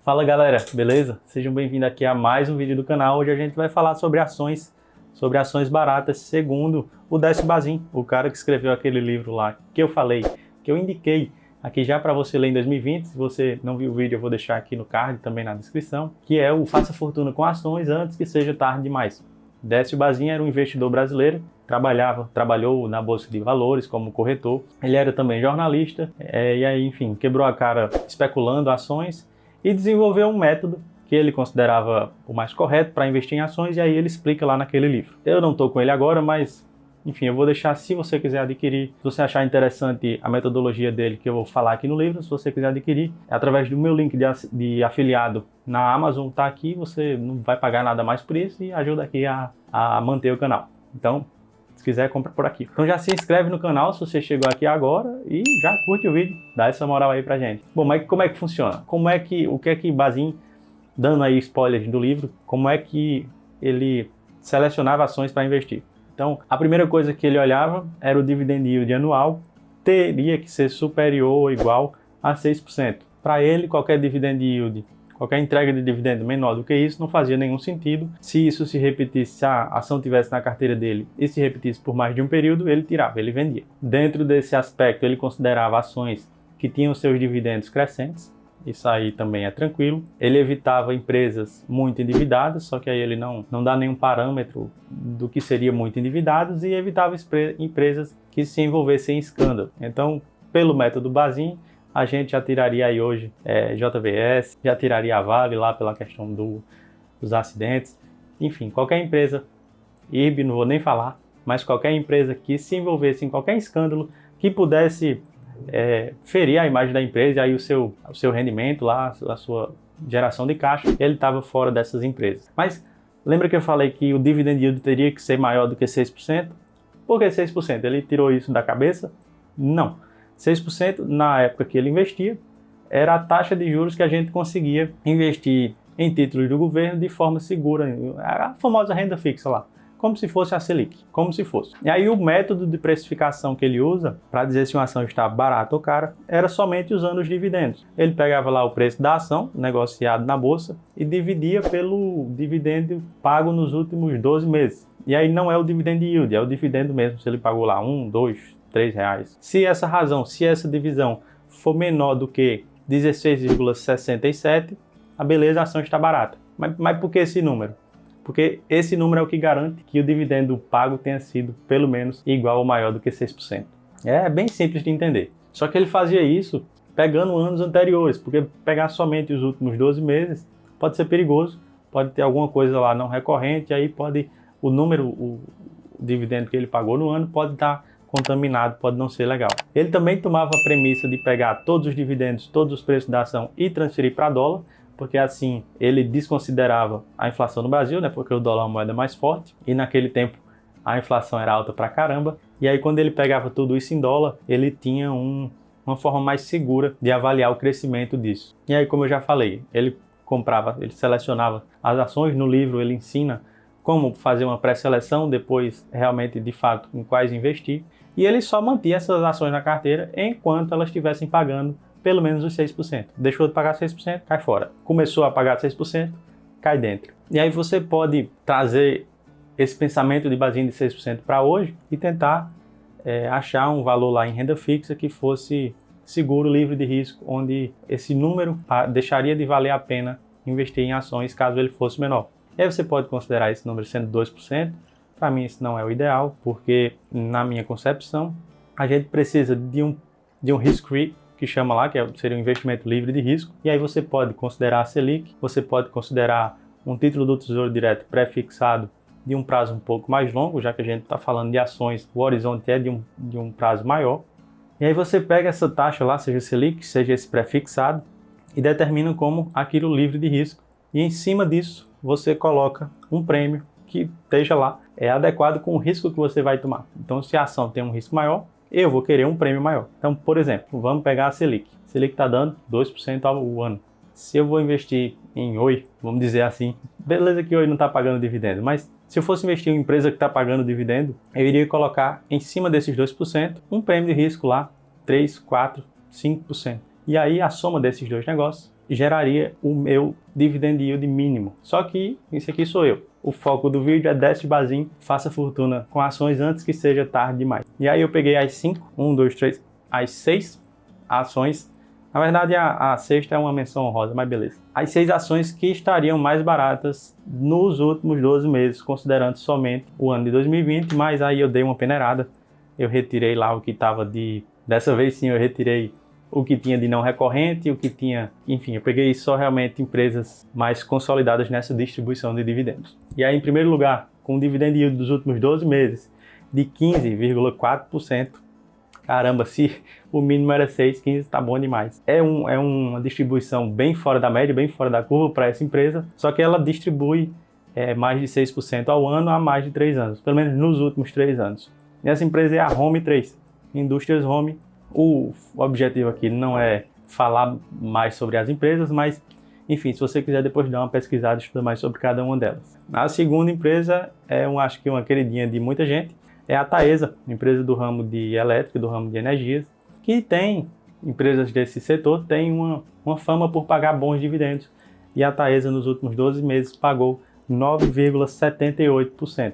Fala galera, beleza? Sejam bem-vindos aqui a mais um vídeo do canal. Hoje a gente vai falar sobre ações baratas, segundo o Décio Bazin, o cara que escreveu aquele livro lá que eu falei, que eu indiquei aqui já para você ler em 2020. Se você não viu o vídeo, eu vou deixar aqui no card, também na descrição, que é o Faça Fortuna com Ações Antes que Seja Tarde Demais. Décio Bazin era um investidor brasileiro, trabalhou na Bolsa de Valores como corretor. Ele era também jornalista, e aí, enfim, quebrou a cara especulando ações e desenvolveu um método que ele considerava o mais correto para investir em ações, e aí ele explica lá naquele livro. Eu não estou com ele agora, mas, enfim, eu vou deixar, se você quiser adquirir, se você achar interessante a metodologia dele, que eu vou falar aqui no livro, se você quiser adquirir, através do meu link de afiliado na Amazon, tá aqui, você não vai pagar nada mais por isso e ajuda aqui a manter o canal. Então, se quiser, compra por aqui. Então já se inscreve no canal se você chegou aqui agora e já curte o vídeo, dá essa moral aí pra gente. Bom, mas como é que funciona? O que é que Bazin, dando aí spoilers do livro, como é que ele selecionava ações para investir? Então, a primeira coisa que ele olhava era o dividend yield anual, teria que ser superior ou igual a 6%. Para ele, qualquer dividend yield, qualquer entrega de dividendo menor do que isso não fazia nenhum sentido. Se isso se repetisse, se a ação estivesse na carteira dele e se repetisse por mais de um período, ele tirava, ele vendia. Dentro desse aspecto, ele considerava ações que tinham seus dividendos crescentes. Isso aí também é tranquilo. Ele evitava empresas muito endividadas, só que aí ele não dá nenhum parâmetro do que seria muito endividados, e evitava empresas que se envolvessem em escândalo. Então, pelo método Bazin, a gente já tiraria aí hoje JBS, já tiraria a Vale lá pela questão dos acidentes. Enfim, qualquer empresa, IRB não vou nem falar, mas qualquer empresa que se envolvesse em qualquer escândalo que pudesse ferir a imagem da empresa e aí o seu rendimento lá, a sua geração de caixa, ele estava fora dessas empresas. Mas lembra que eu falei que o dividend yield teria que ser maior do que 6%? Por que 6%? Ele tirou isso da cabeça? Não. 6% na época que ele investia era a taxa de juros que a gente conseguia investir em títulos do governo de forma segura, a famosa renda fixa lá, como se fosse a Selic, como se fosse. E aí o método de precificação que ele usa para dizer se uma ação está barata ou cara era somente usando os dividendos. Ele pegava lá o preço da ação negociado na bolsa e dividia pelo dividendo pago nos últimos 12 meses. E aí não é o dividend yield, é o dividendo mesmo, se ele pagou lá 1, 2, 3 reais. Se essa divisão for menor do que 16,67, a ação está barata. Mas por que esse número? Porque esse número é o que garante que o dividendo pago tenha sido pelo menos igual ou maior do que 6%. É bem simples de entender. Só que ele fazia isso pegando anos anteriores, porque pegar somente os últimos 12 meses pode ser perigoso, pode ter alguma coisa lá não recorrente, aí pode o dividendo que ele pagou no ano pode estar contaminado, pode não ser legal. Ele também tomava a premissa de pegar todos os dividendos, todos os preços da ação e transferir para dólar, porque assim ele desconsiderava a inflação no Brasil, né? Porque o dólar é uma moeda mais forte e naquele tempo a inflação era alta pra caramba. E aí quando ele pegava tudo isso em dólar, ele tinha uma forma mais segura de avaliar o crescimento disso. E aí, como eu já falei, ele selecionava as ações. No livro ele ensina como fazer uma pré-seleção, depois realmente de fato em quais investir. E ele só mantinha essas ações na carteira enquanto elas estivessem pagando pelo menos os 6%. Deixou de pagar 6%, cai fora. Começou a pagar 6%, cai dentro. E aí você pode trazer esse pensamento de Bazin de 6% para hoje e tentar achar um valor lá em renda fixa que fosse seguro, livre de risco, onde esse número deixaria de valer a pena investir em ações caso ele fosse menor. E aí você pode considerar esse número sendo 2%. Para mim isso não é o ideal, porque na minha concepção a gente precisa de um risk-free, que chama lá, seria um investimento livre de risco. E aí você pode considerar a Selic, você pode considerar um título do Tesouro Direto pré-fixado de um prazo um pouco mais longo, já que a gente está falando de ações, o horizonte é de um prazo maior. E aí você pega essa taxa lá, seja Selic, seja esse pré-fixado, e determina como aquilo livre de risco. E em cima disso, você coloca um prêmio que esteja lá, adequado com o risco que você vai tomar. Então, se a ação tem um risco maior, eu vou querer um prêmio maior. Então, por exemplo, vamos pegar a Selic. A Selic está dando 2% ao ano. Se eu vou investir em Oi, vamos dizer assim, beleza que Oi não está pagando dividendo, mas se eu fosse investir em uma empresa que está pagando dividendo, eu iria colocar em cima desses 2% um prêmio de risco lá, 3, 4, 5%. E aí a soma desses dois negócios geraria o meu dividend yield mínimo. Só que isso aqui sou eu. O foco do vídeo é Décio Bazin, faça fortuna com ações antes que seja tarde demais. E aí eu peguei as 5, 1, 2, 3, as 6 ações. Na verdade a sexta é uma menção honrosa, mas beleza. As 6 ações que estariam mais baratas nos últimos 12 meses, considerando somente o ano de 2020, mas aí eu dei uma peneirada. Eu retirei lá o que estava de... Dessa vez sim eu retirei o que tinha de não recorrente, o que tinha... Enfim, eu peguei só realmente empresas mais consolidadas nessa distribuição de dividendos. E aí, em primeiro lugar, com o dividend yield dos últimos 12 meses de 15,4%, caramba, se o mínimo era 6, 15 tá bom demais. É uma distribuição bem fora da média, bem fora da curva para essa empresa, só que ela distribui mais de 6% ao ano há mais de 3 anos, pelo menos nos últimos 3 anos. E essa empresa é a Home 3, Indústrias Home. O objetivo aqui não é falar mais sobre as empresas, mas, enfim, se você quiser depois dar uma pesquisada e estudar mais sobre cada uma delas. A segunda empresa acho que uma queridinha de muita gente, é a Taesa, empresa do ramo de elétrica, do ramo de energias, que tem, empresas desse setor, tem uma fama por pagar bons dividendos. E a Taesa, nos últimos 12 meses, pagou 9,78%.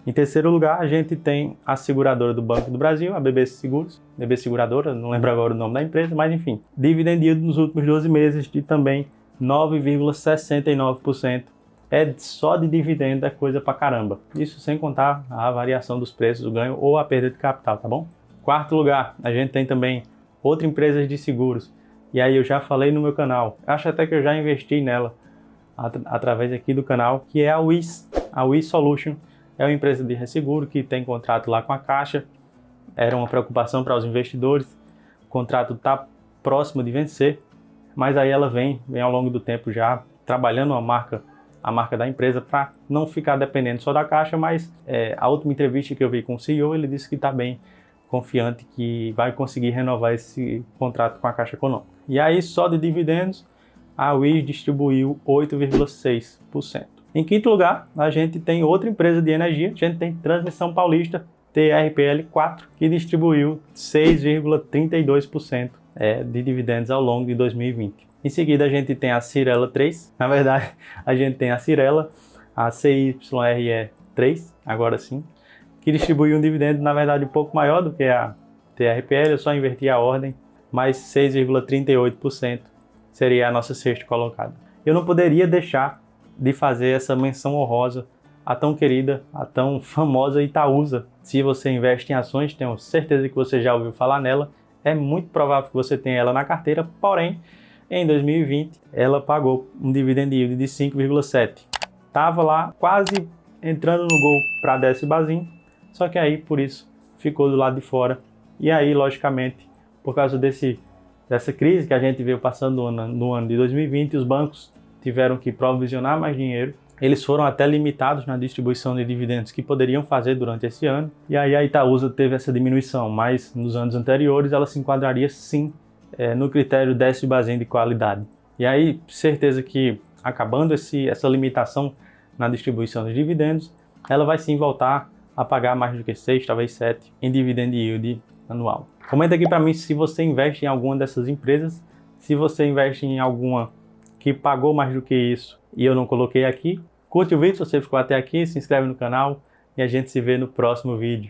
Em terceiro lugar, a gente tem a seguradora do Banco do Brasil, a BB Seguros, BB Seguradora, não lembro agora o nome da empresa, mas enfim. Dividend yield nos últimos 12 meses de também 9,69%. É só de dividendo, é coisa pra caramba. Isso sem contar a variação dos preços, o ganho ou a perda de capital, tá bom? Quarto lugar, a gente tem também outra empresa de seguros. E aí eu já falei no meu canal, acho até que eu já investi nela através aqui do canal, que é a WIS Solution. É uma empresa de resseguro que tem contrato lá com a Caixa. Era uma preocupação para os investidores. O contrato está próximo de vencer, mas aí ela vem ao longo do tempo já trabalhando a marca da empresa para não ficar dependendo só da Caixa, mas a última entrevista que eu vi com o CEO, ele disse que está bem confiante que vai conseguir renovar esse contrato com a Caixa Econômica. E aí, só de dividendos, a WIS distribuiu 8,6%. Em quinto lugar, a gente tem outra empresa de energia, a gente tem Transmissão Paulista, TRPL4, que distribuiu 6,32% de dividendos ao longo de 2020. Em seguida, a gente tem a Cyrela 3, na verdade, a gente tem a Cyrela, a CYRE3, agora sim, que distribuiu um dividendo, na verdade, um pouco maior do que a TRPL, eu só inverti a ordem, mas 6,38% seria a nossa sexta colocada. Eu não poderia deixar de fazer essa menção honrosa a tão querida, a tão famosa Itaúsa. Se você investe em ações, tenho certeza que você já ouviu falar nela, é muito provável que você tenha ela na carteira, porém, em 2020, ela pagou um dividend yield de 5,7%. Estava lá quase entrando no gol para Décio Bazin, só que aí, por isso, ficou do lado de fora. E aí, logicamente, por causa dessa crise que a gente veio passando no ano de 2020, os bancos tiveram que provisionar mais dinheiro. Eles foram até limitados na distribuição de dividendos que poderiam fazer durante esse ano. E aí a Itaúsa teve essa diminuição, mas nos anos anteriores ela se enquadraria sim no critério Décio Bazin de qualidade. E aí, certeza que acabando essa limitação na distribuição de dividendos, ela vai sim voltar a pagar mais do que 6, talvez 7 em dividend yield anual. Comenta aqui para mim se você investe em alguma dessas empresas, se você investe em alguma que pagou mais do que isso e eu não coloquei aqui. Curte o vídeo se você ficou até aqui, se inscreve no canal e a gente se vê no próximo vídeo.